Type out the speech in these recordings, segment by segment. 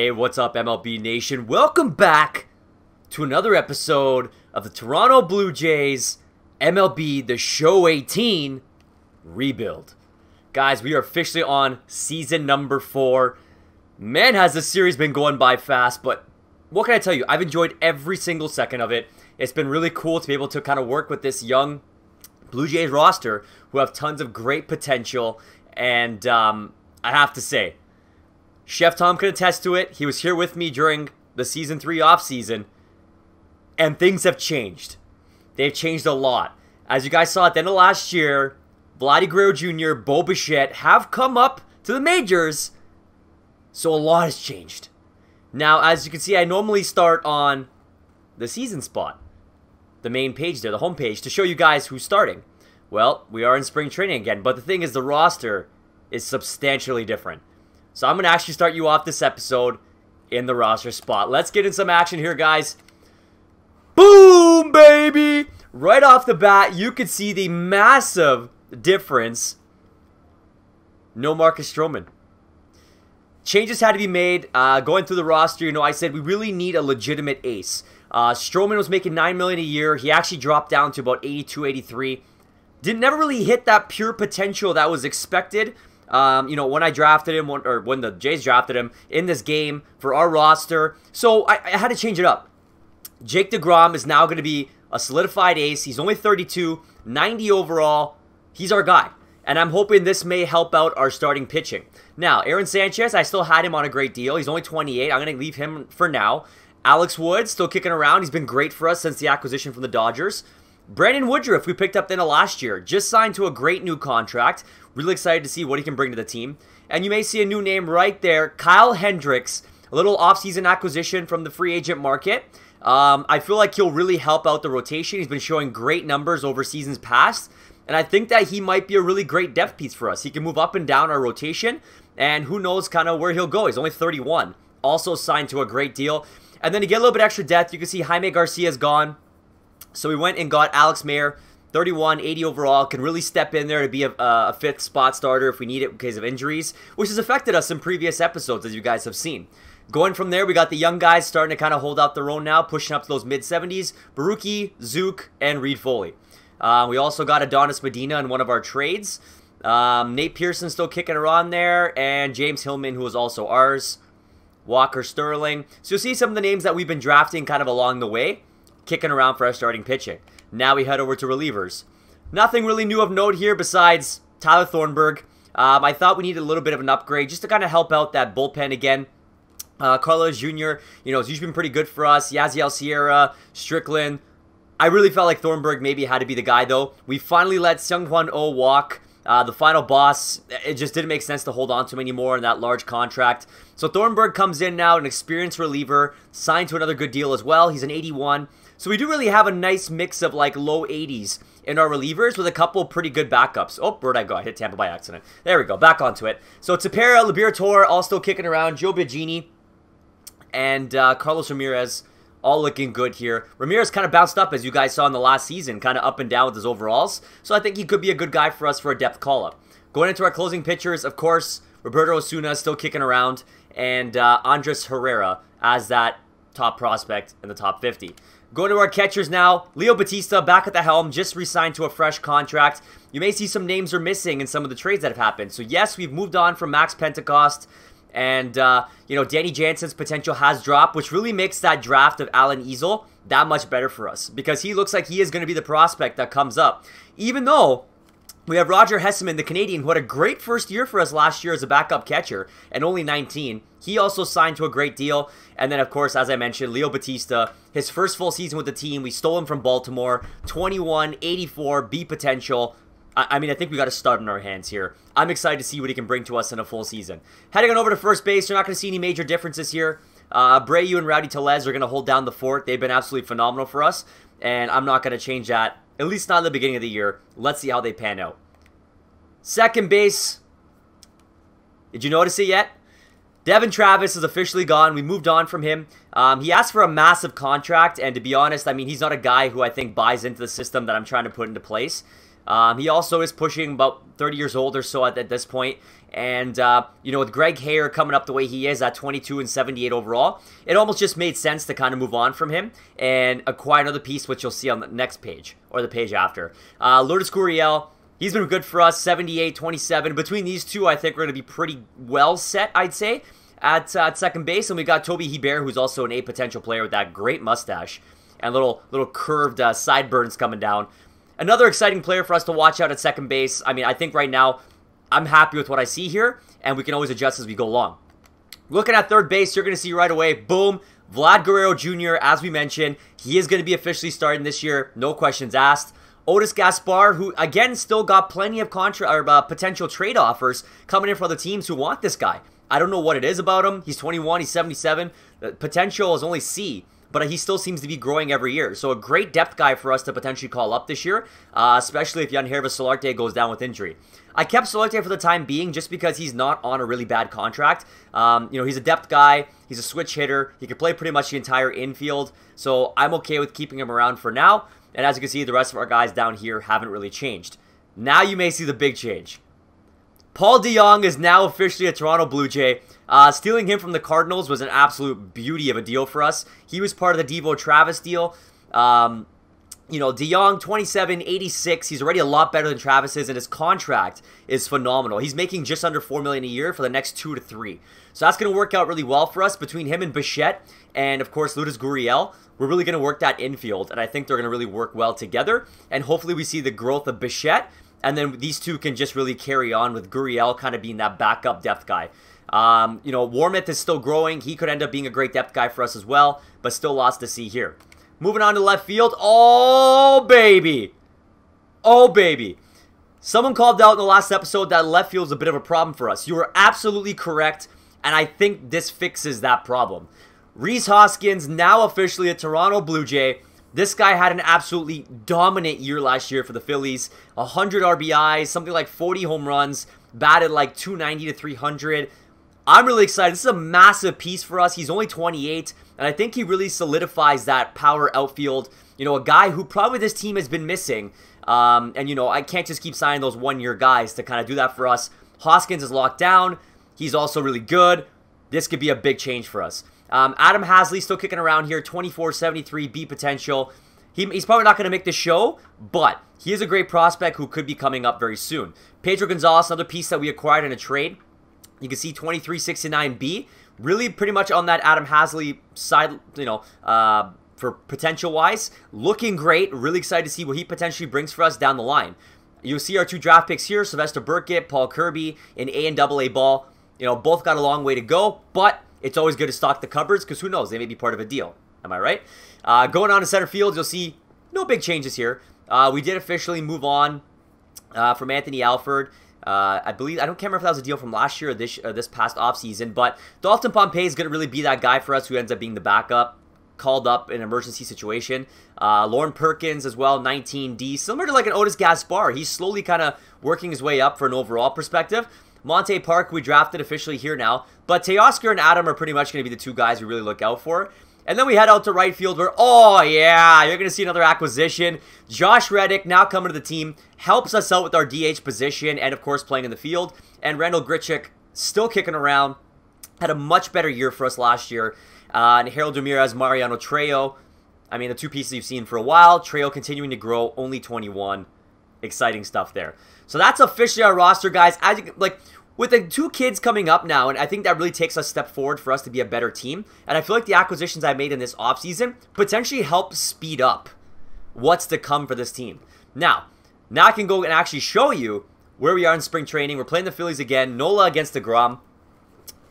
Hey, what's up, MLB Nation? Welcome back to another episode of the Toronto Blue Jays MLB The Show 18 Rebuild. Guys, we are officially on season number 4. Man, has this series been going by fast, but what can I tell you? I've enjoyed every single second of it. It's been really cool to be able to kind of work with this young Blue Jays roster who have tons of great potential, and I have to say, Chef Tom can attest to it. He was here with me during the Season 3 offseason, and things have changed. They've changed a lot. As you guys saw at the end of last year, Vladimir Guerrero Jr., Bo Bichette have come up to the majors, so a lot has changed. Now, as you can see, I normally start on the season spot, the main page there, the home page, to show you guys who's starting. Well, we are in spring training again, but the thing is, the roster is substantially different. So I'm going to actually start you off this episode in the roster spot. Let's get in some action here, guys. Boom, baby! Right off the bat, you can see the massive difference. No Marcus Stroman. Changes had to be made. Going through the roster, you know, I said we really need a legitimate ace. Stroman was making $9 million a year. He actually dropped down to about 82, 83. Never really hit that pure potential that was expected. You know, when I drafted him, or when the Jays drafted him in this game for our roster. So I had to change it up. Jake DeGrom is now going to be a solidified ace. He's only 32, 90 overall. He's our guy. And I'm hoping this may help out our starting pitching. Now, Aaron Sanchez, I still had him on a great deal. He's only 28. I'm going to leave him for now. Alex Wood, still kicking around. He's been great for us since the acquisition from the Dodgers. Brandon Woodruff, we picked up the end of last year, just signed to a great new contract. Really excited to see what he can bring to the team. And you may see a new name right there, Kyle Hendricks, a little offseason acquisition from the free agent market. I feel like he'll really help out the rotation. He's been showing great numbers over seasons past, and I think that he might be a really great depth piece for us. He can move up and down our rotation, and who knows kind of where he'll go. He's only 31, also signed to a great deal. And then to get a little bit extra depth, you can see Jaime Garcia's gone. So we went and got Alex Mayer, 31, 80 overall, can really step in there to be a fifth spot starter if we need it because of injuries, which has affected us in previous episodes, as you guys have seen. Going from there, we got the young guys starting to kind of hold out their own now, pushing up to those mid-70s. Baruki, Zook, and Reed Foley. We also got Adonis Medina in one of our trades. Nate Pearson still kicking around there, and James Hillman, who was also ours. Walker Sterling. So you'll see some of the names that we've been drafting kind of along the way, kicking around for our starting pitching. Now we head over to relievers. Nothing really new of note here besides Tyler Thornburg. I thought we needed a little bit of an upgrade just to kind of help out that bullpen again. Carlos Jr., you know, has usually been pretty good for us. Yaziel Sierra, Strickland. I really felt like Thornburg maybe had to be the guy, though. We finally let Seung-Hwan Oh walk. The final boss, it just didn't make sense to hold on to him anymore in that large contract. So Thornburg comes in now, an experienced reliever, signed to another good deal as well. He's an 81. So we do really have a nice mix of like low 80s in our relievers with a couple pretty good backups. Oh, where'd I go? I hit Tampa by accident. There we go, back onto it. So Tepera, Liberatore, all still kicking around. Joe Biagini and Carlos Ramirez, all looking good here. Ramirez kind of bounced up, as you guys saw in the last season, kind of up and down with his overalls. So I think he could be a good guy for us for a depth call-up. Going into our closing pitchers, of course, Roberto Osuna is still kicking around, and Andres Herrera as that top prospect in the top 50. Going to our catchers now, Leo Batista back at the helm, just re-signed to a fresh contract. You may see some names are missing in some of the trades that have happened. So yes, we've moved on from Max Pentecost. And, you know, Danny Jansen's potential has dropped, which really makes that draft of Alan Easel that much better for us. Because he looks like he is going to be the prospect that comes up. Even though we have Roger Hesseman, the Canadian, who had a great first year for us last year as a backup catcher, and only 19. He also signed to a great deal. And then, of course, as I mentioned, Leo Batista, his first full season with the team. We stole him from Baltimore. 21, 84, B potential. I mean, I think we got a stud in our hands here. I'm excited to see what he can bring to us in a full season. Heading on over to first base, you're not going to see any major differences here. Abreu and Rowdy Tellez are going to hold down the fort. They've been absolutely phenomenal for us, and I'm not going to change that, at least not in the beginning of the year. Let's see how they pan out. Second base, did you notice it yet? Devin Travis is officially gone. We moved on from him. He asked for a massive contract, and to be honest, I mean, he's not a guy who I think buys into the system that I'm trying to put into place. He also is pushing about 30 years old or so at this point. And, you know, with Greg Hare coming up the way he is at 22 and 78 overall, it almost just made sense to kind of move on from him and acquire another piece, which you'll see on the next page or the page after. Lourdes Gurriel, he's been good for us, 78, 27. Between these two, I think we're going to be pretty well set, I'd say, at second base. And we got Toby Hebert, who's also an A potential player with that great mustache and little curved sideburns coming down. Another exciting player for us to watch out at second base. I mean, I think right now I'm happy with what I see here, and we can always adjust as we go along. Looking at third base, you're going to see right away, boom, Vlad Guerrero Jr., as we mentioned. He is going to be officially starting this year, no questions asked. Otis Gaspar, who, again, still got plenty of potential trade offers coming in for other teams who want this guy. I don't know what it is about him. He's 21, he's 77. The potential is only C, but he still seems to be growing every year. So a great depth guy for us to potentially call up this year, especially if Yangervis Solarte goes down with injury. I kept Solarte for the time being just because he's not on a really bad contract. You know, he's a depth guy. He's a switch hitter. He can play pretty much the entire infield. So I'm okay with keeping him around for now. And as you can see, the rest of our guys down here haven't really changed. Now you may see the big change. Paul DeJong is now officially a Toronto Blue Jay. Stealing him from the Cardinals was an absolute beauty of a deal for us. He was part of the Devo Travis deal. You know, DeJong, 27, 86. He's already a lot better than Travis is, and his contract is phenomenal. He's making just under $4 million a year for the next 2 to 3. So that's going to work out really well for us. Between him and Bichette, and of course Lourdes Gurriel, we're really going to work that infield, and I think they're going to really work well together. And hopefully we see the growth of Bichette, and then these two can just really carry on with Gurriel kind of being that backup depth guy. You know, Warmouth is still growing. He could end up being a great depth guy for us as well, but still lots to see here. Moving on to left field. Oh, baby. Oh, baby. Someone called out in the last episode that left field is a bit of a problem for us. You were absolutely correct, and I think this fixes that problem. Rhys Hoskins, now officially a Toronto Blue Jay. This guy had an absolutely dominant year last year for the Phillies. 100 RBIs, something like 40 home runs, batted like 290 to 300. I'm really excited. This is a massive piece for us. He's only 28, and I think he really solidifies that power outfield. You know, a guy who probably this team has been missing. And, you know, I can't just keep signing those one-year guys to kind of do that for us. Hoskins is locked down. He's also really good. This could be a big change for us. Adam Hasley still kicking around here, 24, 73, B potential. He's probably not going to make the show, but he is a great prospect who could be coming up very soon. Pedro Gonzalez, another piece that we acquired in a trade. You can see 2369B, really pretty much on that Adam Hasley side, you know, for potential-wise. Looking great. Really excited to see what he potentially brings for us down the line. You'll see our 2 draft picks here, Sylvester Burkett, Paul Kirby, in A and AA ball. You know, both got a long way to go, but it's always good to stock the cupboards because who knows, they may be part of a deal. Am I right? Going on to center field, you'll see no big changes here. We did officially move on from Anthony Alford. I can't remember if that was a deal from last year or this past offseason, but Dalton Pompey is going to really be that guy for us who ends up being the backup, called up in an emergency situation. Lauren Perkins as well, 19D, similar to like an Otis Gaspar. He's slowly kind of working his way up for an overall perspective. Monte Park, we drafted officially here now, but Teoscar and Adam are pretty much going to be the 2 guys we really look out for. And then we head out to right field where, oh yeah, you're going to see another acquisition. Josh Reddick now coming to the team, helps us out with our DH position and, of course, playing in the field. And Randall Grichuk still kicking around, had a much better year for us last year. And Harold Ramirez, Mariano Trejo, I mean, the 2 pieces you've seen for a while. Trejo continuing to grow, only 21. Exciting stuff there. So that's officially our roster, guys. As you like, with the 2 kids coming up now, and I think that really takes a step forward for us to be a better team. And I feel like the acquisitions I made in this offseason potentially help speed up what's to come for this team. Now I can go and actually show you where we are in spring training. We're playing the Phillies again. Nola against DeGrom.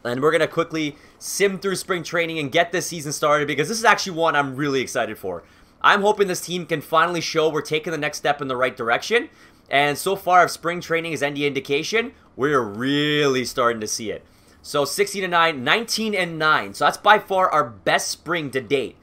And we're going to quickly sim through spring training and get this season started because this is actually one I'm really excited for. I'm hoping this team can finally show we're taking the next step in the right direction. And so far, if spring training is any indication, we're really starting to see it. So 16-9, 19-9. So that's by far our best spring to date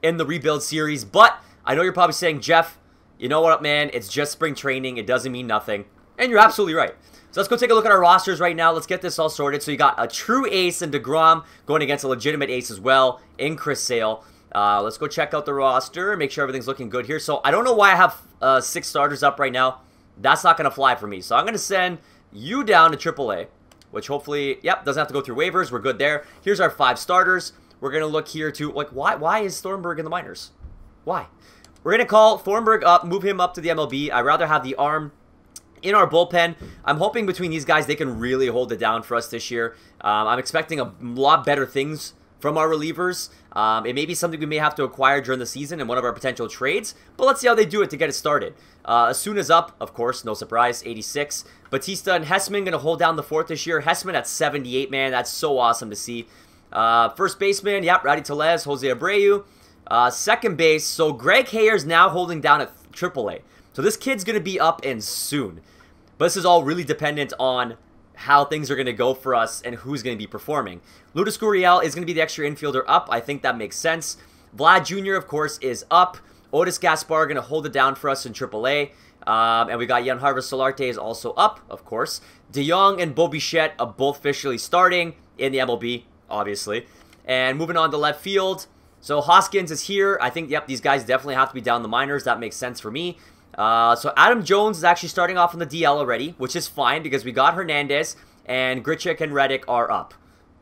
in the rebuild series. But I know you're probably saying, Jeff, you know what, man? It's just spring training. It doesn't mean nothing. And you're absolutely right. So let's go take a look at our rosters right now. Let's get this all sorted. So you got a true ace in DeGrom going against a legitimate ace as well in Chris Sale. Let's go check out the roster, make sure everything's looking good here. So I don't know why I have 6 starters up right now. That's not going to fly for me. So I'm going to send you down to AAA, which hopefully, yep, doesn't have to go through waivers. We're good there. Here's our 5 starters. We're going to look here to, like, why is Thornburg in the minors? Why? We're going to call Thornburg up, move him up to the MLB. I'd rather have the arm in our bullpen. I'm hoping between these guys, they can really hold it down for us this year. I'm expecting a lot better things from our relievers. It may be something we may have to acquire during the season in one of our potential trades, but let's see how they do it to get it started. Asuna's up, of course, no surprise, 86. Batista and Hessman going to hold down the 4th this year. Hessman at 78, man. That's so awesome to see. First baseman, yep, Rowdy Tellez, Jose Abreu. Second base, so Greg Hayer's now holding down at AAA. So this kid's going to be up and soon. But this is all really dependent on how things are going to go for us and who's going to be performing. Lourdes Gurriel is going to be the extra infielder up. I think that makes sense. Vlad Jr., of course, is up. Otis Gaspar going to hold it down for us in AAA. And we got Yanharvis Solarte is also up, of course. De Jong and Bo Bichette are both officially starting in the MLB, obviously. And moving on to left field. So Hoskins is here. I think, yep, these guys definitely have to be down the minors. That makes sense for me. So Adam Jones is actually starting off on the DL already, which is fine because we got Hernandez and Grichuk and Reddick are up.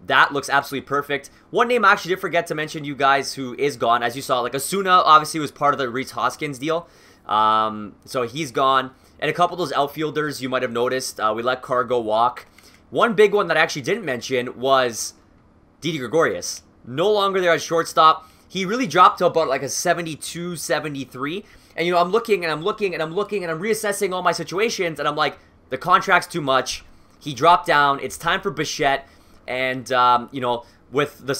That looks absolutely perfect. One name I actually did forget to mention, you guys, who is gone. As you saw, like Asuna obviously was part of the Rhys Hoskins deal. So he's gone. And a couple of those outfielders you might have noticed, we let Cargo walk. One big one that I actually didn't mention was Didi Gregorius. No longer there at shortstop. He really dropped to about like a 72, 73. And, you know, I'm looking and I'm looking and I'm looking and I'm reassessing all my situations. And I'm like, the contract's too much. He dropped down. It's time for Bichette. And, you know, with the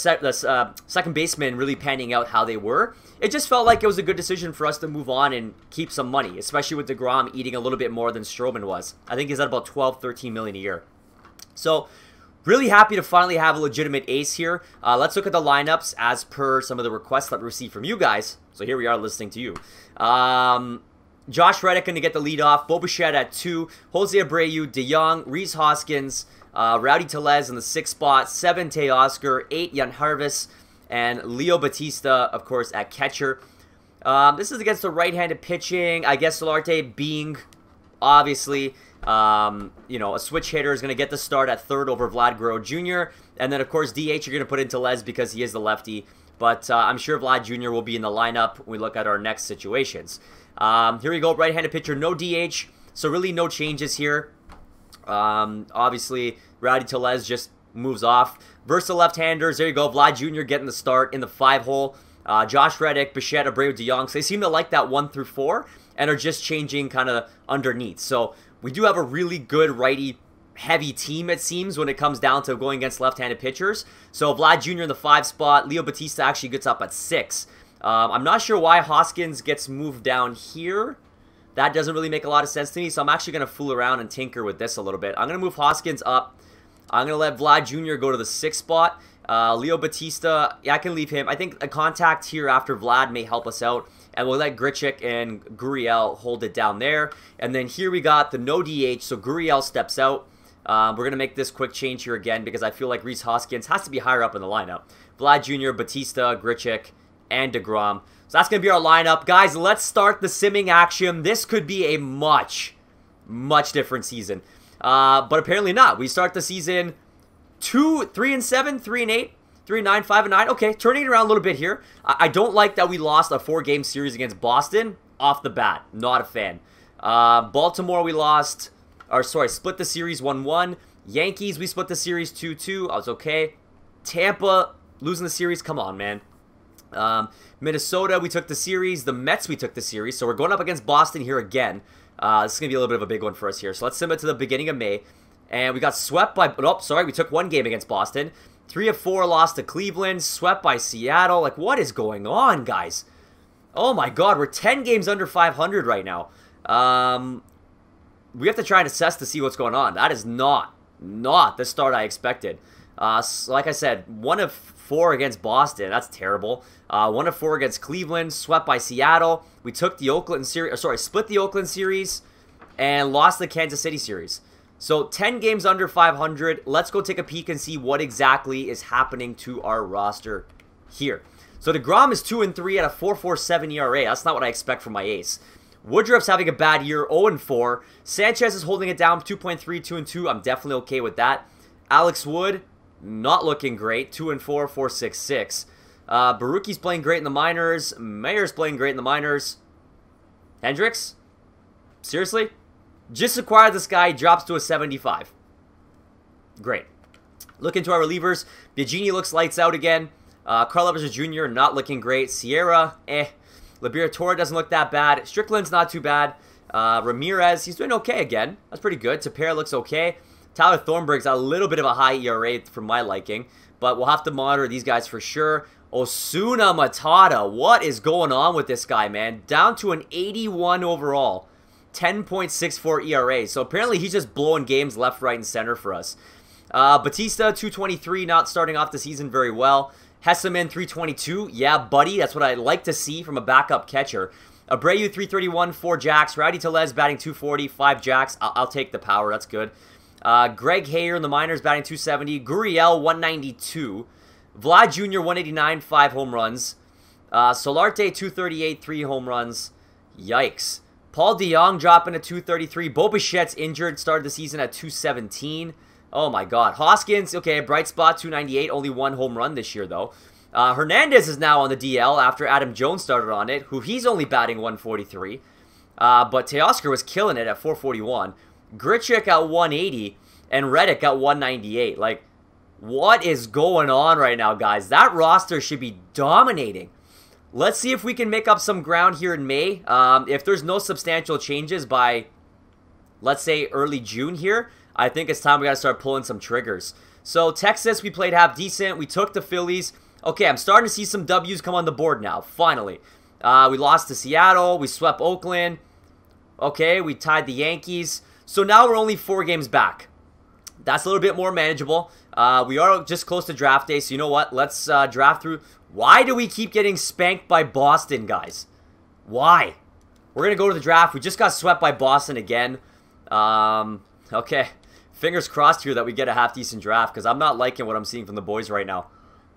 second baseman really panning out how they were, it just felt like it was a good decision for us to move on and keep some money, especially with DeGrom eating a little bit more than Stroman was. I think he's at about 12, 13 million a year. So, really happy to finally have a legitimate ace here. Let's look at the lineups as per some of the requests that we received from you guys. So here we are listening to you. Josh Reddick going to get the lead off. Bo Bichette at 2. Jose Abreu, De Jong, Rhys Hoskins, Rowdy Tellez in the 6th spot. 7, Teoscar. 8, Yanharvis. And Leo Batista, of course, at catcher. This is against the right-handed pitching. I guess Solarte being, obviously, you know, a switch hitter is going to get the start at 3rd over Vlad Guerrero Jr. And then, of course, DH you're going to put in Tellez because he is the lefty. But I'm sure Vlad Jr. will be in the lineup when we look at our next situations. Here we go, right-handed pitcher, no DH. So really no changes here. Obviously, Rowdy Tellez just moves off. Versus left-handers, there you go. Vlad Jr. getting the start in the 5-hole. Josh Reddick, Bichette, Abreu, De Jong. So they seem to like that 1 through 4 and are just changing kind of underneath. So we do have a really good righty-heavy team, it seems, when it comes down to going against left-handed pitchers. So Vlad Jr. in the 5 spot. Leo Batista actually gets up at 6. I'm not sure why Hoskins gets moved down here. That doesn't really make a lot of sense to me, so I'm actually going to fool around and tinker with this a little bit. I'm going to move Hoskins up. I'm going to let Vlad Jr. go to the 6th spot. Leo Batista, yeah, I can leave him. I think a contact here after Vlad may help us out. And we'll let Grichuk and Gurriel hold it down there. And then here we got the no DH, so Gurriel steps out. We're going to make this quick change here again because I feel like Rhys Hoskins has to be higher up in the lineup. Vlad Jr., Batista, Grichuk, and DeGrom. So that's going to be our lineup. Guys, let's start the simming action. This could be a much different season. But apparently not. We start the season 3-7, 3-8, 3-9, 5-9. Okay, turning it around a little bit here. I don't like that we lost a 4-game series against Boston off the bat. Not a fan. Baltimore, we lost, or sorry, split the series 1-1. Yankees, we split the series 2-2. I was okay. Tampa, losing the series. Come on, man. Minnesota, we took the series. The Mets, we took the series. So we're going up against Boston here again. This is going to be a little bit of a big one for us here. So let's sim it to the beginning of May. And we got swept by... Oh, sorry. We took 1 game against Boston. 3 of 4 lost to Cleveland. Swept by Seattle. Like, what is going on, guys? Oh, my God. We're 10 games under 500 right now. We have to try and assess to see what's going on. That is not the start I expected. Like I said, 1 of 4 against Boston. That's terrible. 1 of 4 against Cleveland. Swept by Seattle. We took the Oakland series... Sorry, split the Oakland series. And lost the Kansas City series. So 10 games under 500. Let's go take a peek and see what exactly is happening to our roster here. So DeGrom is 2-3 at a 4.47 ERA. That's not what I expect from my ace. Woodruff's having a bad year, 0-4. Sanchez is holding it down, 2.3, 2-2. I'm definitely okay with that. Alex Wood, not looking great, 2-4, 4.66. Baruki's playing great in the minors. Mayer's playing great in the minors. Hendricks? Seriously? Just acquired this guy, drops to a 75. Great. Look into our relievers. Biagini looks lights out again. Carl Evers Jr. not looking great. Sierra, Liberatore doesn't look that bad. Strickland's not too bad. Ramirez, he's doing okay again. That's pretty good. Tapera looks okay. Tyler Thornburg's a little bit of a high ERA for my liking, but we'll have to monitor these guys for sure. Osuna Matata, what is going on with this guy, man? Down to an 81 overall. 10.64 ERA. So apparently he's just blowing games left, right, and center for us. Batista, 223, not starting off the season very well. Hesseman, 322. Yeah, buddy, that's what I like to see from a backup catcher. Abreu, 331, 4 jacks. Rowdy Tellez batting 240, 5 jacks. I'll take the power, that's good. Greg Hayer in the minors batting 270. Gurriel, 192. Vlad Jr., 189, 5 home runs. Solarte, 238, 3 home runs. Yikes. Paul DeYoung dropping to 233. Bo Bichette's injured, started the season at 217. Oh my god. Hoskins, okay, bright spot, 298. Only 1 home run this year, though. Hernandez is now on the DL after Adam Jones started on it, who he's only batting 143. But Teoscar was killing it at 441. Grichuk at 180. And Reddick at 198. Like, what is going on right now, guys? That roster should be dominating. Let's see if we can make up some ground here in May. If there's no substantial changes by, let's say, early June here, I think it's time we got to start pulling some triggers. So, Texas, we played half decent. We took the Phillies. Okay, I'm starting to see some W's come on the board now, finally. We lost to Seattle. We swept Oakland. Okay, we tied the Yankees. So now we're only 4 games back. That's a little bit more manageable. We are just close to draft day, so you know what? Let's draft through. Why do we keep getting spanked by Boston, guys? Why? We're going to go to the draft. We just got swept by Boston again. Okay. Fingers crossed here that we get a half-decent draft, because I'm not liking what I'm seeing from the boys right now.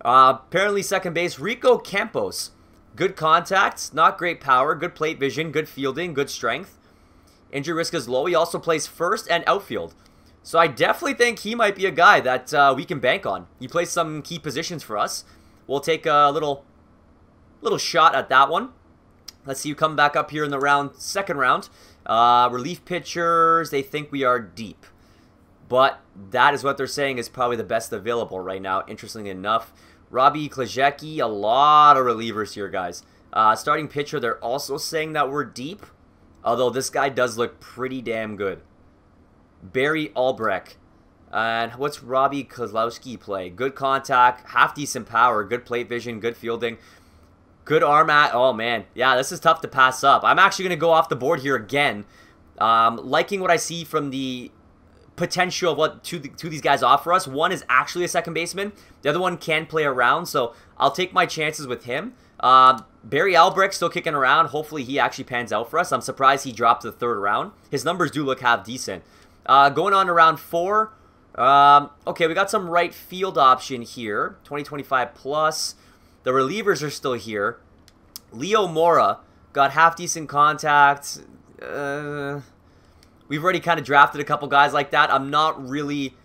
Apparently, second base, Rico Campos. Good contacts, not great power, good plate vision, good fielding, good strength. Injury risk is low. He also plays first and outfield. So I definitely think he might be a guy that we can bank on. He plays some key positions for us. We'll take a little shot at that one. Let's see you come back up here in the second round. Relief pitchers, they think we are deep. But that is what they're saying is probably the best available right now, interestingly enough. Robbie Klajecki, a lot of relievers here, guys. Starting pitcher, they're also saying that we're deep. Although this guy does look pretty damn good. Barry Albrecht. And what's Robbie Kozlowski play? Good contact, half-decent power, good plate vision, good fielding. Good arm at... Oh, man. Yeah, this is tough to pass up. I'm actually going to go off the board here again. Liking what I see from the potential of what two these guys offer us. One is actually a second baseman. The other one can play around, so I'll take my chances with him. Barry Albrecht still kicking around. Hopefully he actually pans out for us. I'm surprised he dropped to the 3rd round. His numbers do look half-decent. Going on to round 4. Okay, we got some right field option here. 2025 plus. The relievers are still here. Leo Mora got half-decent contact. We've already kind of drafted a couple guys like that. I'm not really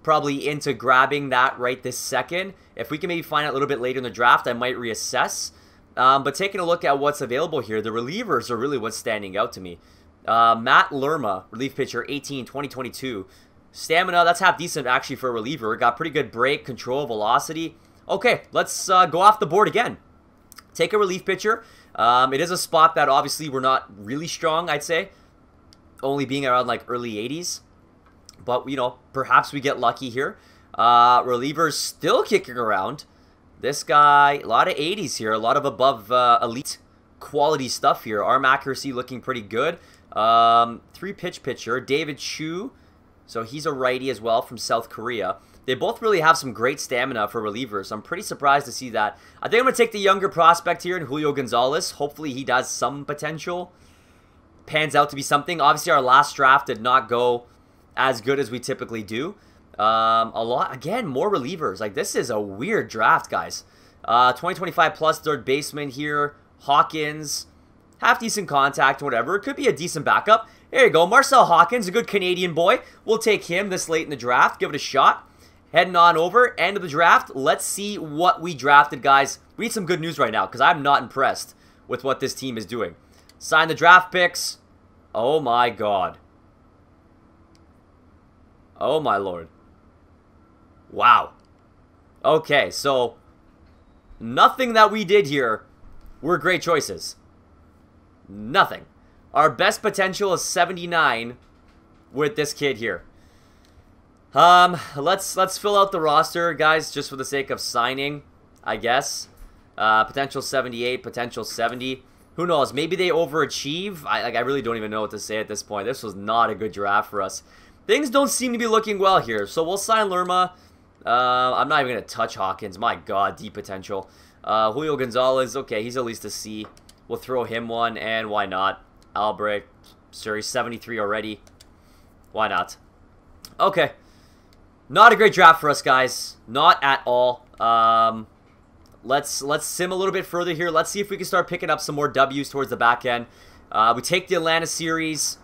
probably into grabbing that right this second. If we can maybe find out a little bit later in the draft, I might reassess. But taking a look at what's available here, the relievers are really what's standing out to me. Matt Lerma, relief pitcher, 18, 2022. Stamina, that's half-decent actually for a reliever. Got pretty good break, control, velocity. Okay, let's go off the board again. Take a relief pitcher. It is a spot that obviously we're not really strong, I'd say. Only being around like early 80s. But, you know, perhaps we get lucky here. Relievers still kicking around. This guy, a lot of 80s here. A lot of above elite quality stuff here. Arm accuracy looking pretty good. 3-pitch pitcher, David Chu. So he's a righty as well from South Korea. They both really have some great stamina for relievers. I'm pretty surprised to see that. I think I'm going to take the younger prospect here in Julio Gonzalez. Hopefully he does some potential. Pans out to be something. Obviously our last draft did not go as good as we typically do. Again, more relievers. Like, this is a weird draft, guys. 2025 plus 3rd baseman here. Hawkins. half-decent contact, whatever. It could be a decent backup. There you go. Marcel Hawkins, a good Canadian boy. We'll take him this late in the draft. Give it a shot. Heading on over. End of the draft. Let's see what we drafted, guys. We need some good news right now because I'm not impressed with what this team is doing. Sign the draft picks. Oh, my God. Oh, my Lord. Wow. Okay, so nothing that we did here were great choices. Nothing. Our best potential is 79 with this kid here. Let's fill out the roster, guys, just for the sake of signing, I guess. Potential 78, potential 70. Who knows? Maybe they overachieve. I really don't even know what to say at this point. This was not a good draft for us. Things don't seem to be looking well here, so we'll sign Lerma. I'm not even going to touch Hawkins. My God, deep potential. Julio Gonzalez, okay, he's at least a C. We'll throw him one, and why not? Albrecht, sure, he's 73 already. Why not? Okay. Not a great draft for us, guys. Not at all. Let's sim a little bit further here. Let's see if we can start picking up some more W's towards the back end. We take the Atlanta series.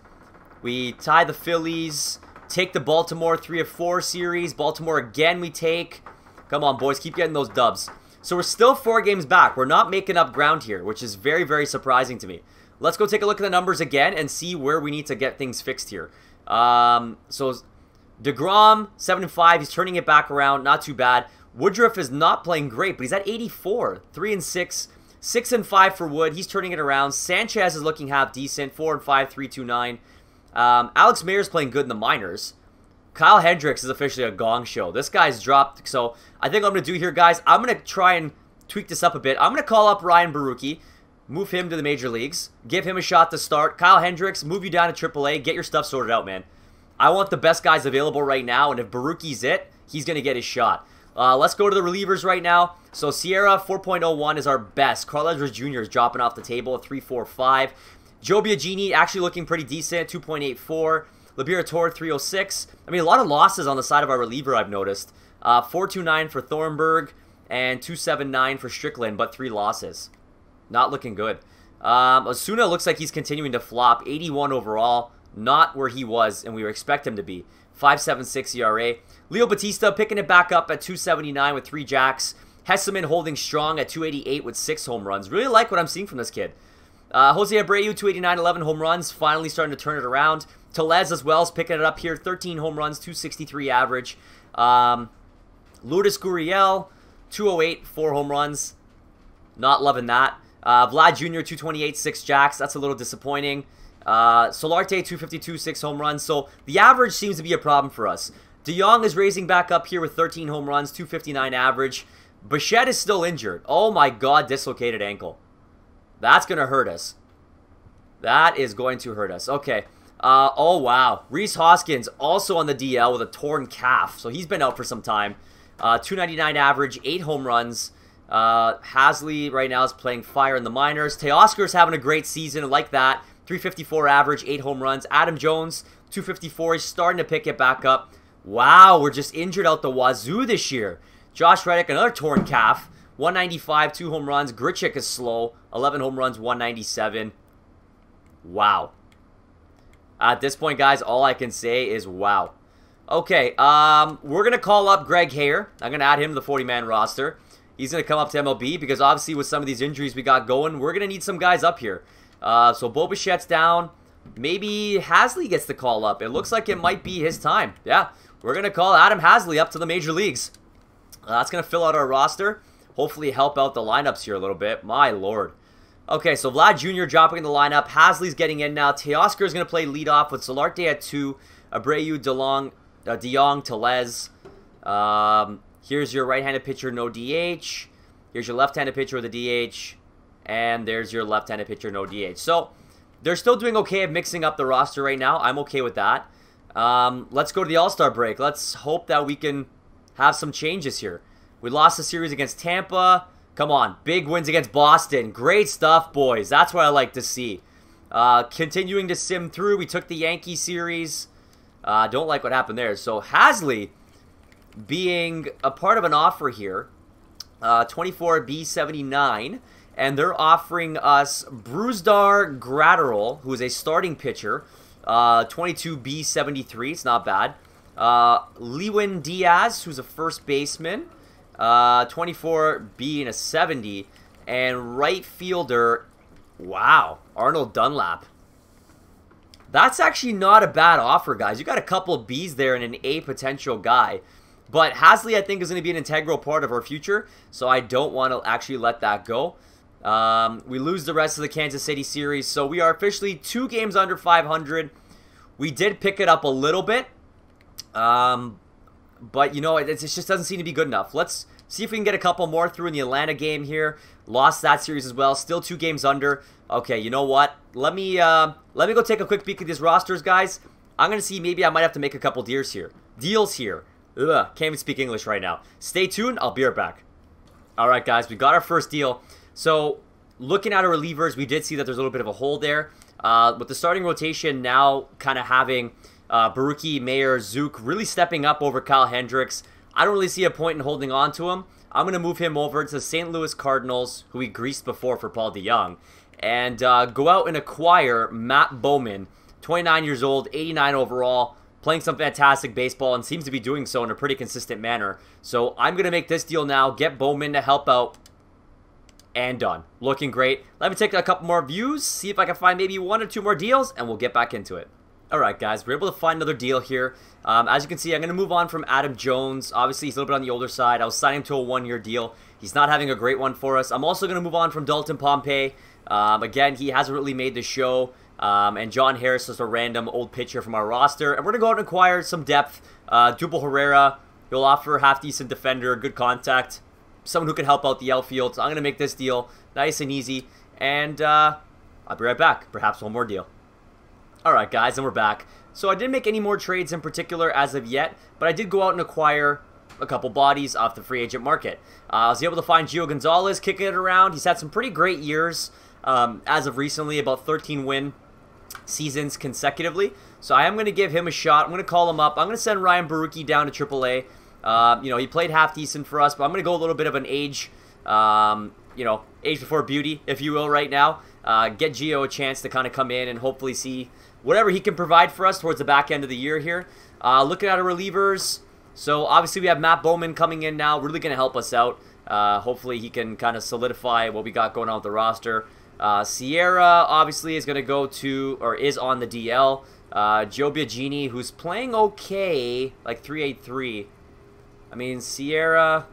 We tie the Phillies. Take the Baltimore 3 of 4 series. Baltimore again we take. Come on, boys. Keep getting those dubs. So we're still 4 games back. We're not making up ground here, which is very, very surprising to me. Let's go take a look at the numbers again and see where we need to get things fixed here. So DeGrom, 7-5. He's turning it back around. Not too bad. Woodruff is not playing great, but he's at 84. 3-6. 6-5 for Wood. He's turning it around. Sanchez is looking half decent. 4-5, 3-2-9. Alex Mayer's playing good in the minors. Kyle Hendricks is officially a gong show. This guy's dropped. So I think what I'm going to do here, guys, I'm going to try and tweak this up a bit. I'm going to call up Ryan Baruki. Move him to the major leagues. Give him a shot to start. Kyle Hendricks, move you down to AAA. Get your stuff sorted out, man. I want the best guys available right now, and if Baruki's it, he's going to get his shot. Let's go to the relievers right now. So Sierra, 4.01 is our best. Carl Edwards Jr. is dropping off the table at 3.45. Joe Biagini actually looking pretty decent, 2.84. Liberatore, 3.06. I mean, a lot of losses on the side of our reliever, I've noticed. 4.29 for Thornburg and 2.79 for Strickland, but 3 losses. Not looking good. Osuna looks like he's continuing to flop. 81 overall. Not where he was and we would expect him to be. 5.76 ERA. Leo Batista picking it back up at 2.79 with 3 jacks. Hesseman holding strong at 2.88 with 6 home runs. Really like what I'm seeing from this kid. Jose Abreu, 2.89, 11 home runs. Finally starting to turn it around. Tellez as well is picking it up here. 13 home runs, 2.63 average. Lourdes Gurriel, 2.08, 4 home runs. Not loving that. Vlad Jr., 2.28, 6 jacks. That's a little disappointing. Solarte, 2.52, 6 home runs. So the average seems to be a problem for us. DeYoung is raising back up here with 13 home runs, 2.59 average. Bichette is still injured. Oh my God, dislocated ankle. That's going to hurt us. That is going to hurt us. Okay. Oh, wow. Rhys Hoskins also on the DL with a torn calf. So he's been out for some time. 2.99 average, 8 home runs. Hasley right now is playing fire in the minors. Teoscar's having a great season like that. 3.54 average, 8 home runs. Adam Jones, 2.54. He's starting to pick it back up. Wow, we're just injured out the wazoo this year. Josh Reddick, another torn calf. 195, 2 home runs. Grichuk is slow. 11 home runs, 197. Wow. At this point, guys, all I can say is wow. Okay, we're going to call up Greg Hayer. I'm going to add him to the 40-man roster. He's going to come up to MLB because obviously with some of these injuries we got going, we're going to need some guys up here. So Bo Bichette's down. Maybe Hasley gets the call up. It looks like it might be his time. Yeah, we're going to call Adam Hasley up to the major leagues. That's going to fill out our roster. Hopefully help out the lineups here a little bit. My Lord. Okay, so Vlad Jr. dropping in the lineup. Hasley's getting in now. Teoscar is going to play leadoff with Solarte at 2. Abreu, DeYoung, Tellez. Here's your right-handed pitcher, no DH. Here's your left-handed pitcher with a DH. And there's your left-handed pitcher, no DH. So, they're still doing okay at mixing up the roster right now. I'm okay with that. Let's go to the All-Star break. Let's hope that we can have some changes here. We lost the series against Tampa. Come on, big wins against Boston. Great stuff, boys. That's what I like to see. Continuing to sim through. We took the Yankee series. Don't like what happened there. So, Hasley being a part of an offer here. 24B79. and they're offering us Vladimir Guerrero, who is a starting pitcher, 22B73, it's not bad. Lewin Diaz, who's a first baseman, 24B and a 70, and right fielder, wow, Arnold Dunlap. That's actually not a bad offer, guys. You got a couple of Bs there and an A potential guy. But Hasley, I think, is going to be an integral part of our future, so I don't want to actually let that go. We lose the rest of the Kansas City series, so we are officially 2 games under 500. We did pick it up a little bit, but, you know, it just doesn't seem to be good enough. Let's see if we can get a couple more through in the Atlanta game here. Lost that series as well. Still 2 games under. Okay, you know what? Let me go take a quick peek at these rosters, guys. I'm going to see, maybe I might have to make a couple deals here. Ugh, can't even speak English right now. Stay tuned. I'll be right back. All right, guys, we got our first deal. So, looking at our relievers, we did see that there's a little bit of a hole there. With the starting rotation now kind of having Baruki, Mayer, Zook really stepping up over Kyle Hendricks, I don't really see a point in holding on to him. I'm going to move him over to the St. Louis Cardinals, who we greased before for Paul DeYoung, and go out and acquire Matt Bowman, 29 years old, 89 overall, playing some fantastic baseball and seems to be doing so in a pretty consistent manner. So I'm going to make this deal now, get Bowman to help out, and done. Looking great. Let me take a couple more views, see if I can find maybe 1 or 2 more deals, and we'll get back into it. Alright, guys, we're able to find another deal here. As you can see, I'm going to move on from Adam Jones. Obviously, he's a little bit on the older side. I was signing him to a 1-year deal. He's not having a great one for us. I'm also going to move on from Dalton Pompey. Again, he hasn't really made the show. And John Harris is a random old pitcher from our roster. And we're going to go out and acquire some depth. Dubal Herrera, he'll offer a half-decent defender, good contact, someone who can help out the outfield. So I'm going to make this deal nice and easy. And I'll be right back. Perhaps one more deal. Alright, guys, and we're back. So I didn't make any more trades in particular as of yet, but I did go out and acquire a couple bodies off the free agent market. I was able to find Gio Gonzalez kicking it around. He's had some pretty great years as of recently, about 13 win seasons consecutively. So I am going to give him a shot. I'm going to call him up. I'm going to send Ryan Baruki down to AAA. You know, he played half decent for us, but I'm going to go a little bit of an age, you know, age before beauty, if you will, right now. Get Gio a chance to kind of come in and hopefully see whatever he can provide for us towards the back end of the year here. Looking at our relievers, so obviously we have Matt Bowman coming in now, really going to help us out. Hopefully he can kind of solidify what we got going on with the roster. Sierra obviously is going to go to, or is on the DL. Joe Biagini, who's playing okay, like 3.83. I mean, Sierra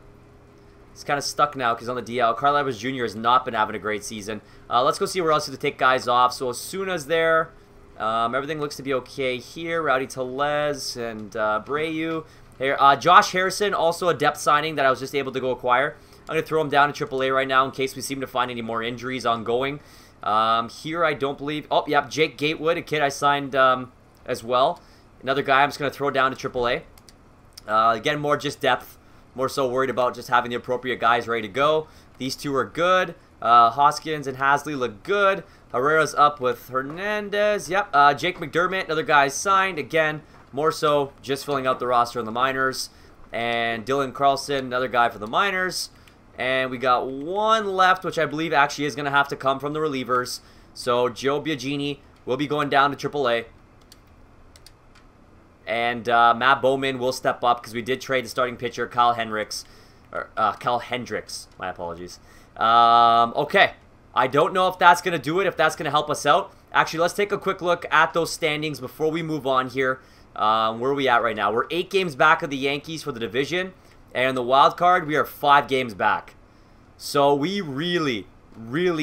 is kind of stuck now because on the DL. Carl Edwards Jr. has not been having a great season. Let's go see where else to take guys off. So as soon as they're everything looks to be okay here. Rowdy Tellez and Brayu. Here, Josh Harrison, also a depth signing that I was just able to go acquire. I'm going to throw him down to AAA right now in case we seem to find any more injuries ongoing. Here, I don't believe... Oh, yep, Jake Gatewood, a kid I signed as well. Another guy I'm just going to throw down to AAA. Again, more just depth. More so worried about just having the appropriate guys ready to go. These two are good. Hoskins and Hasley look good. Herrera's up with Hernandez. Yep. Jake McDermott, another guy signed. Again, more so just filling out the roster in the minors. And Dylan Carlson, another guy for the minors. And we got one left, which I believe actually is going to have to come from the relievers. So Joe Biagini will be going down to AAA. And Matt Bowman will step up because we did trade the starting pitcher, Kyle Hendricks. My apologies. Okay. I don't know if that's going to do it, if that's going to help us out. Actually, let's take a quick look at those standings before we move on here. Where are we at right now? We're 8 games back of the Yankees for the division. And in the wild card, we are 5 games back. So we really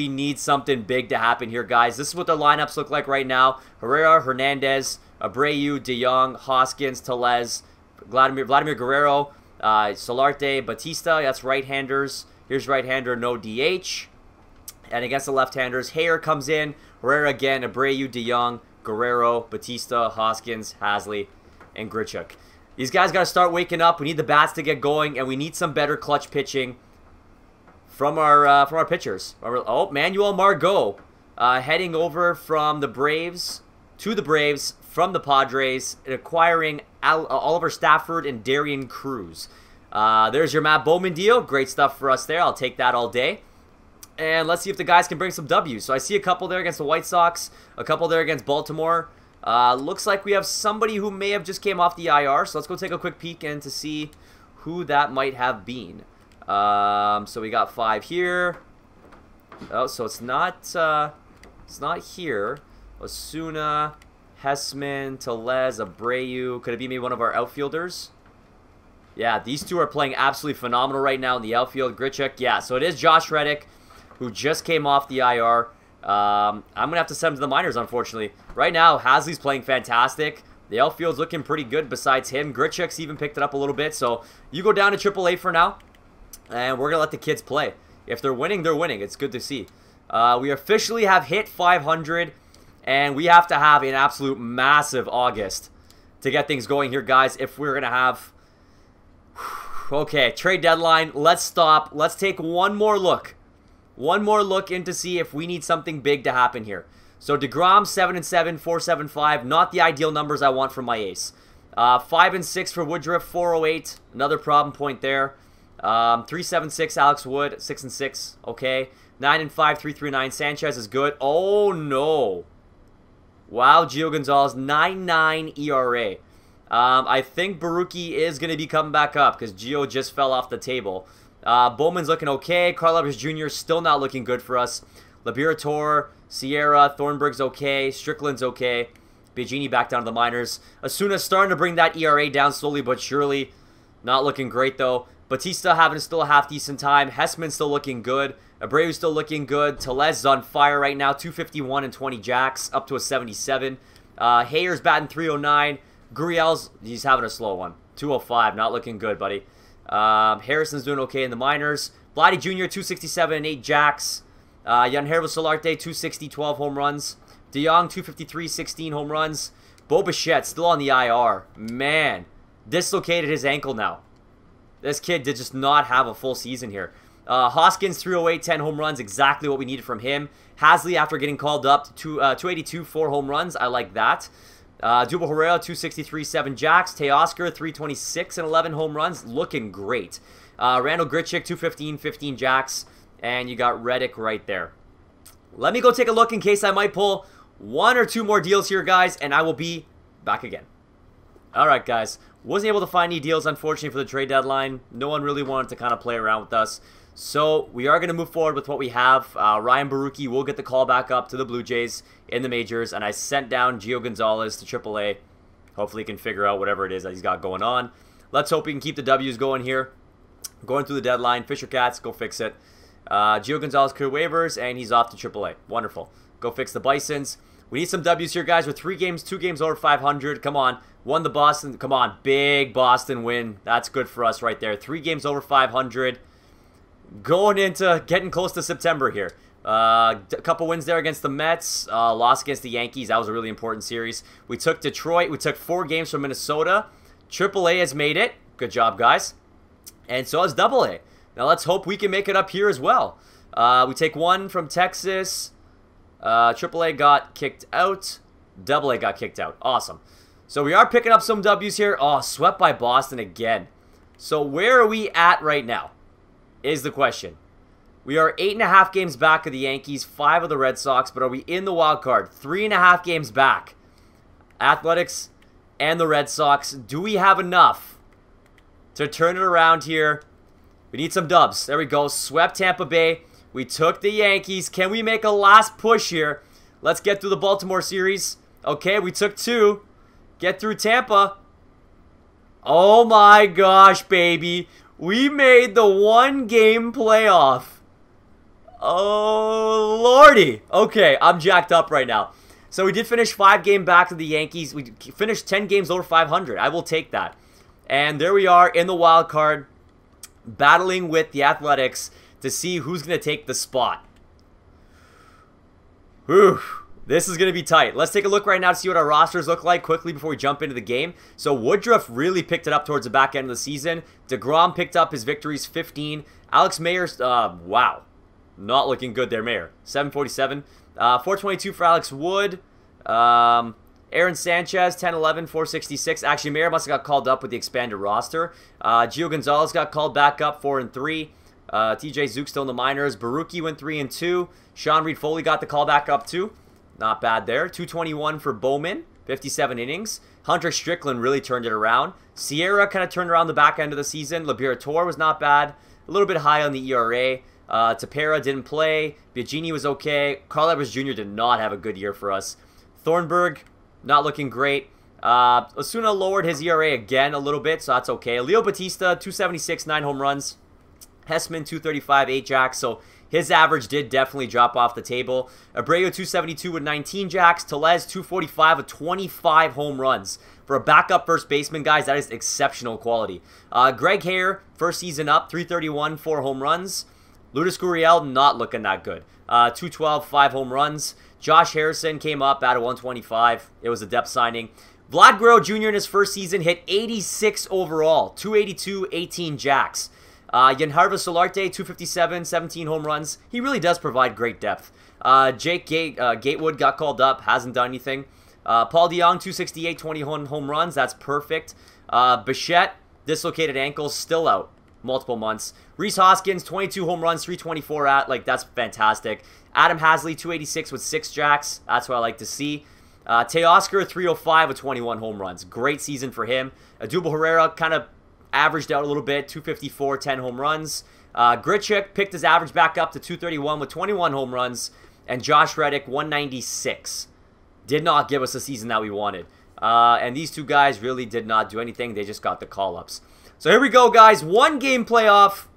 need something big to happen here, guys. This is what the lineups look like right now. Herrera, Hernandez, Abreu, DeYoung, Hoskins, Tellez, Vladimir Guerrero, Solarte, Batista. That's right-handers. Here's right-hander, no DH. And against the left-handers, Hayer comes in. Herrera again, Abreu, DeYoung, Guerrero, Batista, Hoskins, Hasley, and Grichuk. These guys got to start waking up. We need the bats to get going, and we need some better clutch pitching from our pitchers. Oh, Manuel Margot heading over from the Braves to the Braves from the Padres and acquiring Oliver Stafford and Darian Cruz. There's your Matt Bowman deal. Great stuff for us there. I'll take that all day. And let's see if the guys can bring some W's. So I see a couple there against the White Sox, a couple there against Baltimore. Looks like we have somebody who may have just came off the IR. So let's go take a quick peek in to see who that might have been. So we got 5 here. Oh, so it's not here. Osuna, Hessman, Tellez, Abreu. Could it be maybe one of our outfielders? Yeah, these two are playing absolutely phenomenal right now in the outfield. Grichuk, yeah. So it is Josh Reddick, who just came off the IR. I'm going to have to send him to the minors, unfortunately. Right now, Hasley's playing fantastic. The outfield's looking pretty good besides him. Grichuk's even picked it up a little bit. So you go down to AAA for now, and we're going to let the kids play. If they're winning, they're winning. It's good to see. We officially have hit 500, and we have to have an absolute massive August to get things going here, guys, if we're going to have... Okay, trade deadline. Let's stop. Let's take one more look. One more look in to see if we need something big to happen here. So DeGrom, 7-7, 4.75. Not the ideal numbers I want from my ace. 5-6 for Woodruff, 4.08. Another problem point there. 3.76 Alex Wood, 6-6. Okay. 9-5, 3.39. Sanchez is good. Oh no. Wow, Gio Gonzalez, 9.9 ERA. I think Baruki is going to be coming back up because Gio just fell off the table. Bowman's looking okay. Carl Edwards Jr. still not looking good for us. Liberator, Sierra, Thornburg's okay. Strickland's okay. Biagini back down to the minors. Asuna's starting to bring that ERA down slowly but surely. Not looking great though. Batista having still a half-decent time. Hessman's still looking good. Abreu's still looking good. Tellez is on fire right now. 251 and 20 jacks. Up to a 77. Hayer's batting 309. Gurriel's, he's having a slow one. 205. Not looking good, buddy. Harrison's doing okay in the minors. Vladdy Jr. 267 and 8 jacks. Yangervis Solarte 260, 12 home runs. DeYoung 253, 16 home runs. Bo Bichette still on the IR. Man, dislocated his ankle now. This kid did just not have a full season here. Hoskins 308, 10 home runs. Exactly what we needed from him. Hasley after getting called up to 282, 4 home runs. I like that. Dubo Herrera, 263, 7 jacks. Teoscar, 326 and 11 home runs. Looking great. Randall Grichuk, 215, 15 jacks. And you got Reddick right there. Let me go take a look in case I might pull 1 or 2 more deals here, guys, and I will be back again. Alright, guys. Wasn't able to find any deals, unfortunately, for the trade deadline. No one really wanted to kind of play around with us. So, we are going to move forward with what we have. Ryan Baruki will get the call back up to the Blue Jays in the majors. And I sent down Gio Gonzalez to AAA. Hopefully he can figure out whatever it is that he's got going on. Let's hope he can keep the W's going here. Going through the deadline. Fisher Cats, go fix it. Gio Gonzalez clear waivers, and he's off to AAA. Wonderful. Go fix the Bisons. We need some W's here, guys. We're 3 games, 2 games over 500. Come on. Won the Boston. Come on. Big Boston win. That's good for us right there. 3 games over 500. Going into getting close to September here. A couple wins there against the Mets. Loss against the Yankees. That was a really important series. We took Detroit. We took 4 games from Minnesota. AAA has made it. Good job, guys. And so has AA. Now let's hope we can make it up here as well. We take 1 from Texas. AAA got kicked out. AA got kicked out. Awesome. So we are picking up some W's here. Oh, swept by Boston again. So where are we at right now is the question. We are 8.5 games back of the Yankees, 5 of the Red Sox, but are we in the wild card? 3.5 games back. Athletics and the Red Sox. Do we have enough to turn it around here? We need some dubs. There we go. Swept Tampa Bay. We took the Yankees. Can we make a last push here? Let's get through the Baltimore series. Okay, we took 2. Get through Tampa. Oh my gosh, baby. We made the 1-game playoff. Oh, lordy. Okay, I'm jacked up right now. So we did finish 5 games back to the Yankees. We finished 10 games over 500. I will take that. And there we are in the wild card, battling with the Athletics to see who's going to take the spot. Whew. This is going to be tight. Let's take a look right now to see what our rosters look like quickly before we jump into the game. So Woodruff really picked it up towards the back end of the season. DeGrom picked up his victories, 15. Alex Mayer, wow. Not looking good there, Mayer. 747. 422 for Alex Wood. Aaron Sanchez, 10-11, 466. Actually, Mayer must have got called up with the expanded roster. Gio Gonzalez got called back up, 4-3. TJ Zook still in the minors. Baruki went 3-2. Sean Reed Foley got the call back up too. Not bad there. 221 for Bowman. 57 innings. Hunter Strickland really turned it around. Sierra kind of turned around the back end of the season. Liberatore was not bad. A little bit high on the ERA. Tepera didn't play. Biagini was okay. Carl Edwards Jr. did not have a good year for us. Thornburg, not looking great. Osuna lowered his ERA again a little bit, so that's okay. Leo Batista, 276, 9 home runs. Hessman, 235, 8 jacks, so his average did definitely drop off the table. Abreu, 272 with 19 jacks. Tellez, 245 with 25 home runs. For a backup first baseman, guys, that is exceptional quality. Greg Hare, first season up, 331, 4 home runs. Lourdes Gurriel, not looking that good. 212, 5 home runs. Josh Harrison came up at a 125. It was a depth signing. Vlad Guerrero Jr. in his first season hit 86 overall. 282, 18 jacks. Yanharva Solarte, 257, 17 home runs. He really does provide great depth. Jake Gatewood got called up, hasn't done anything. Paul DeYoung, 268, 21 home runs. That's perfect. Bichette, dislocated ankles, still out multiple months. Rhys Hoskins, 22 home runs, 324 at. Like, that's fantastic. Adam Hasley, 286 with 6 jacks. That's what I like to see. Teoscar, 305 with 21 home runs. Great season for him. Adubel Herrera kind of averaged out a little bit, 254, 10 home runs. Grichuk picked his average back up to 231 with 21 home runs. And Josh Reddick, 196. Did not give us a season that we wanted. And these two guys really did not do anything. They just got the call-ups. So here we go, guys. 1-game playoff.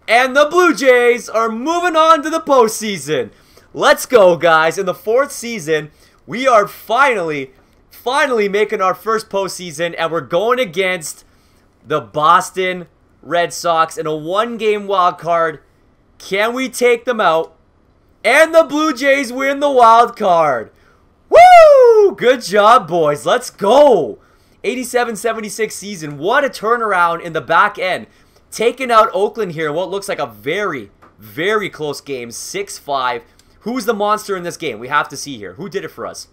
And the Blue Jays are moving on to the postseason. Let's go, guys. In the 4th season, we are finally making our first postseason, and we're going against the Boston Red Sox in a 1-game wild card. Can we take them out? And the Blue Jays win the wild card. Woo! Good job, boys. Let's go. 87-76 season. What a turnaround in the back end. Taking out Oakland here in what looks like a very, very close game. 6-5. Who's the monster in this game? We have to see here. Who did it for us?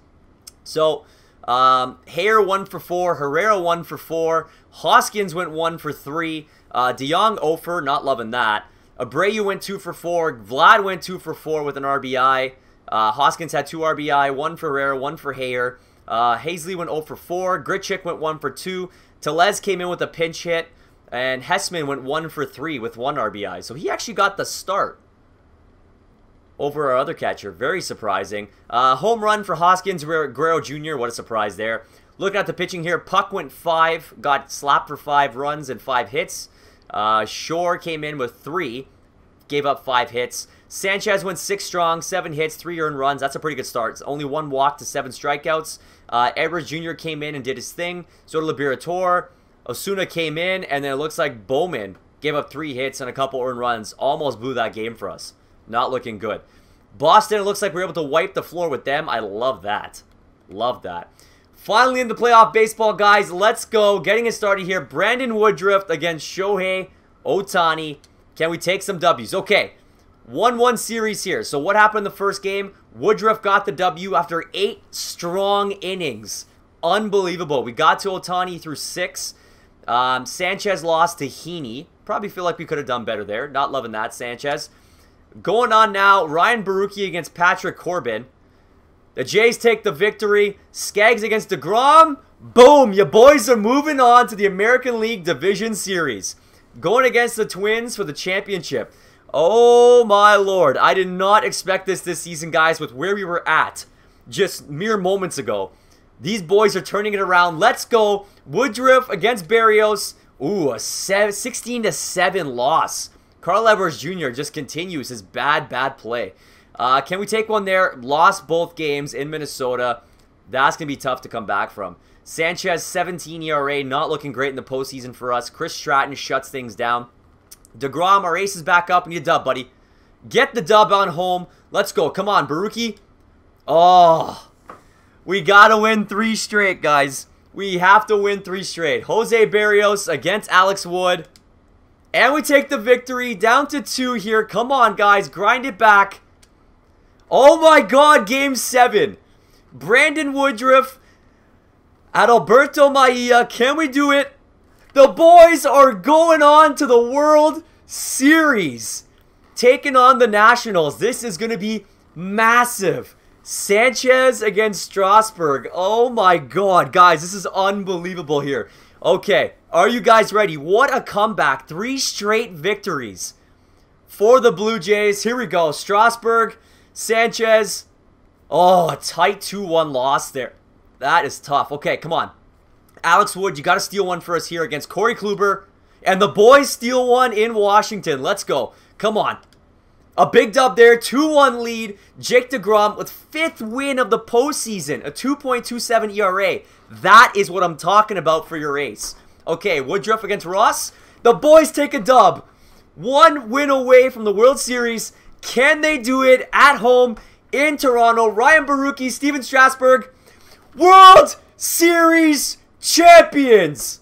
So, Hare 1 for 4. Herrera 1 for 4. Hoskins went 1 for 3. DeYoung 0 for, not loving that. Abreu went 2 for 4. Vlad went 2 for 4 with an RBI. Hoskins had 2 RBI. 1 for Herrera, 1 for Hare. Hazley went 0 for 4. Grichuk went 1 for 2. Tellez came in with a pinch hit. And Hessman went 1 for 3 with 1 RBI. So he actually got the start over our other catcher. Very surprising. Home run for Hoskins, Guerrero Jr. What a surprise there. Looking at the pitching here, Puck went 5. Got slapped for 5 runs and 5 hits. Shore came in with 3. Gave up 5 hits. Sanchez went 6 strong, 7 hits, 3 earned runs. That's a pretty good start. It's only 1 walk to 7 strikeouts. Edwards Jr. came in and did his thing. So did Liberatore. Osuna came in, and then it looks like Bowman gave up 3 hits and a couple earned runs. Almost blew that game for us. Not looking good. Boston, it looks like we're able to wipe the floor with them. I love that. Love that. Finally in the playoff baseball, guys. Let's go. Getting it started here. Brandon Woodruff against Shohei Ohtani. Can we take some W's? Okay. 1-1 series here. So what happened in the first game? Woodruff got the W after 8 strong innings. Unbelievable. We got to Ohtani through 6. Sanchez lost to Heaney. Probably feel like we could have done better there. Not loving that, Sanchez. Going on now, Ryan Baruki against Patrick Corbin. The Jays take the victory. Skaggs against DeGrom. Boom! You boys are moving on to the American League Division Series. Going against the Twins for the championship. Oh my lord. I did not expect this season, guys, with where we were at just mere moments ago. These boys are turning it around. Let's go. Woodruff against Berrios. Ooh, a 16-7 loss. Carl Edwards Jr. just continues his bad play. Can we take one there? Lost both games in Minnesota. That's going to be tough to come back from. Sanchez, 17 ERA, not looking great in the postseason for us. Chris Stratton shuts things down. DeGrom, our ace is back up. Need a dub, buddy. Get the dub on home. Let's go. Come on, Baruki. Oh, we got to win 3 straight, guys. We have to win 3 straight. Jose Berrios against Alex Wood. And we take the victory down to 2 here. Come on, guys. Grind it back. Oh, my God. Game 7. Brandon Woodruff at Alberto Maia. Can we do it? The boys are going on to the World Series. Taking on the Nationals. This is going to be massive. Sanchez against Strasburg. Oh my god, guys, this is unbelievable here. Okay, are you guys ready? What a comeback. 3 straight victories for the Blue Jays. Here we go. Strasburg, Sanchez. Oh, a tight 2-1 loss there. That is tough. Okay, come on. Alex Wood, you got to steal one for us here against Corey Kluber. And the boys steal one in Washington. Let's go. Come on. A big dub there. 2-1 lead. Jake DeGrom with 5th win of the postseason. A 2.27 ERA. That is what I'm talking about for your ace. Okay, Woodruff against Ross. The boys take a dub. 1 win away from the World Series. Can they do it at home in Toronto? Ryan Barucki, Steven Strasburg. World Series champions!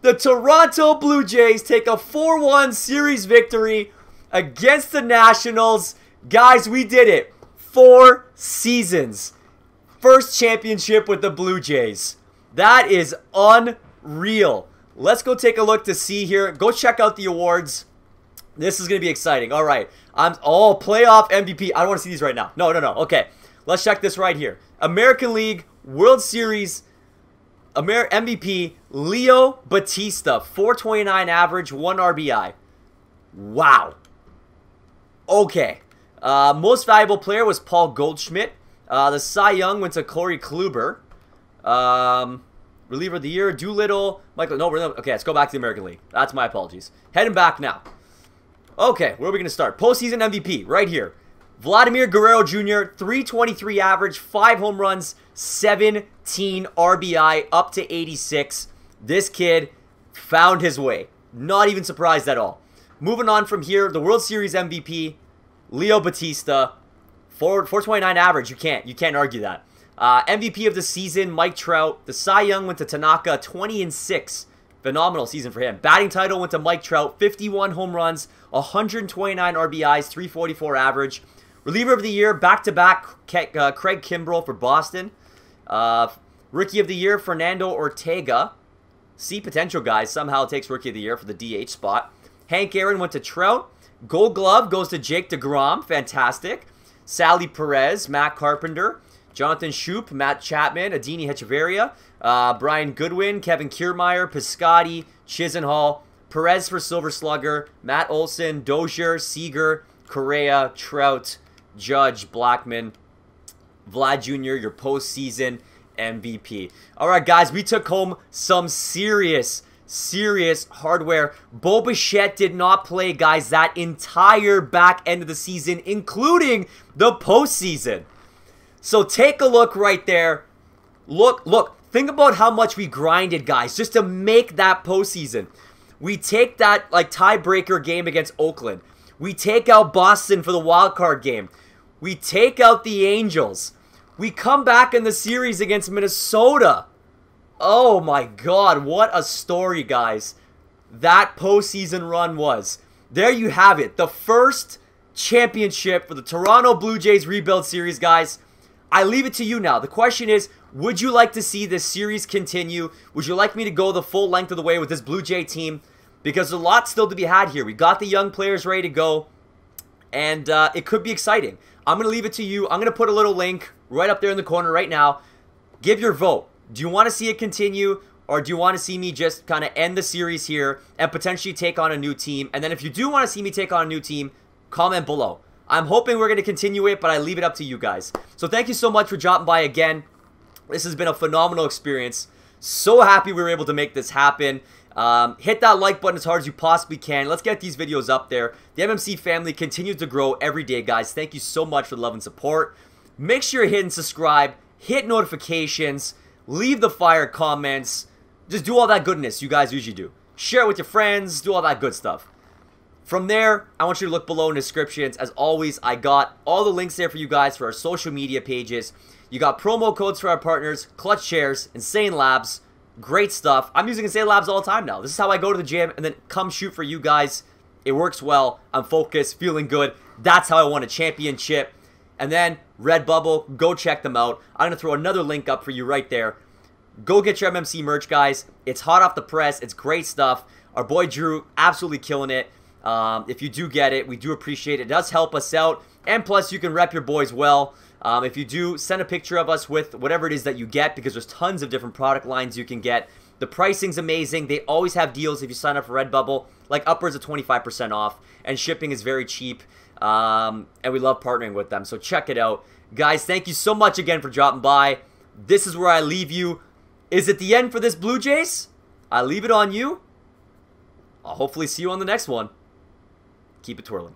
The Toronto Blue Jays take a 4-1 series victory against the Nationals. Guys, we did it. 4 seasons. First championship with the Blue Jays. That is unreal. Let's go take a look to see here. Go check out the awards. This is going to be exciting. All right. Playoff MVP. I don't want to see these right now. No. Okay. Let's check this right here. American League, World Series, MVP, Leo Batista. 429 average, 1 RBI. Wow. Okay. Most valuable player was Paul Goldschmidt. The Cy Young went to Corey Kluber. Reliever of the year, Doolittle, Michael. No, okay, let's go back to the American League. That's my apologies. Heading back now. Okay, where are we going to start? Postseason MVP, right here. Vladimir Guerrero Jr., 323 average, 5 home runs, 17 RBI, up to 86. This kid found his way. Not even surprised at all. Moving on from here, the World Series MVP, Leo Batista, 429 average. You can't argue that. MVP of the season, Mike Trout. The Cy Young went to Tanaka, 20-6. Phenomenal season for him. Batting title went to Mike Trout, 51 home runs, 129 RBIs, 344 average. Reliever of the year, back-to-back, Craig Kimbrell for Boston. Rookie of the year, Fernando Ortega. See potential guys. Somehow takes Rookie of the Year for the DH spot. Hank Aaron went to Trout. Gold Glove goes to Jake DeGrom. Fantastic. Sally Perez, Matt Carpenter. Jonathan Shoup, Matt Chapman, Adini Hechavarria, Brian Goodwin, Kevin Kiermaier, Piscotty, Chisenhall, Perez for Silver Slugger, Matt Olson, Dozier, Seager, Correa, Trout, Judge, Blackman, Vlad Jr., your postseason MVP. All right, guys, we took home some serious hardware. Bo Bichette did not play, guys, that entire back end of the season, including the postseason. So take a look right there. Look. Think about how much we grinded, guys, just to make that postseason. We take that, like, tiebreaker game against Oakland. We take out Boston for the wild card game. We take out the Angels. We come back in the series against Minnesota. Oh, my God. What a story, guys. That postseason run was. There you have it. The first championship for the Toronto Blue Jays rebuild series, guys. I leave it to you now. The question is, would you like to see this series continue? Would you like me to go the full length of the way with this Blue Jay team? Because there's a lot still to be had here. We got the young players ready to go, and it could be exciting. I'm going to leave it to you. I'm going to put a little link right up there in the corner right now. Give your vote. Do you want to see it continue, or do you want to see me just kind of end the series here and potentially take on a new team? And then if you do want to see me take on a new team, comment below. I'm hoping we're going to continue it, but I leave it up to you guys. So thank you so much for dropping by again. This has been a phenomenal experience. So happy we were able to make this happen. Hit that like button as hard as you possibly can. Let's get these videos up there. The MMC family continues to grow every day, guys. Thank you so much for the love and support. Make sure you're hitting subscribe, hit notifications, leave the fire comments. Just do all that goodness you guys usually do. Share it with your friends, do all that good stuff. From there, I want you to look below in the descriptions. As always, I got all the links there for you guys for our social media pages. You got promo codes for our partners, Clutch Chairz, Insane Labs. Great stuff. I'm using Insane Labs all the time now. This is how I go to the gym and then come shoot for you guys. It works well. I'm focused, feeling good. That's how I won a championship. And then Redbubble, go check them out. I'm going to throw another link up for you right there. Go get your MMC merch, guys. It's hot off the press. It's great stuff. Our boy Drew, absolutely killing it. If you do get it, we do appreciate it. It does help us out. And plus, you can rep your boys well. If you do, send a picture of us with whatever it is that you get, because there's tons of different product lines you can get. The pricing's amazing. They always have deals if you sign up for Redbubble, like upwards of 25% off. And shipping is very cheap. And we love partnering with them. So check it out. Guys, thank you so much again for dropping by. This is where I leave you. Is it the end for this Blue Jays? I leave it on you. I'll hopefully see you on the next one. Keep it twirling.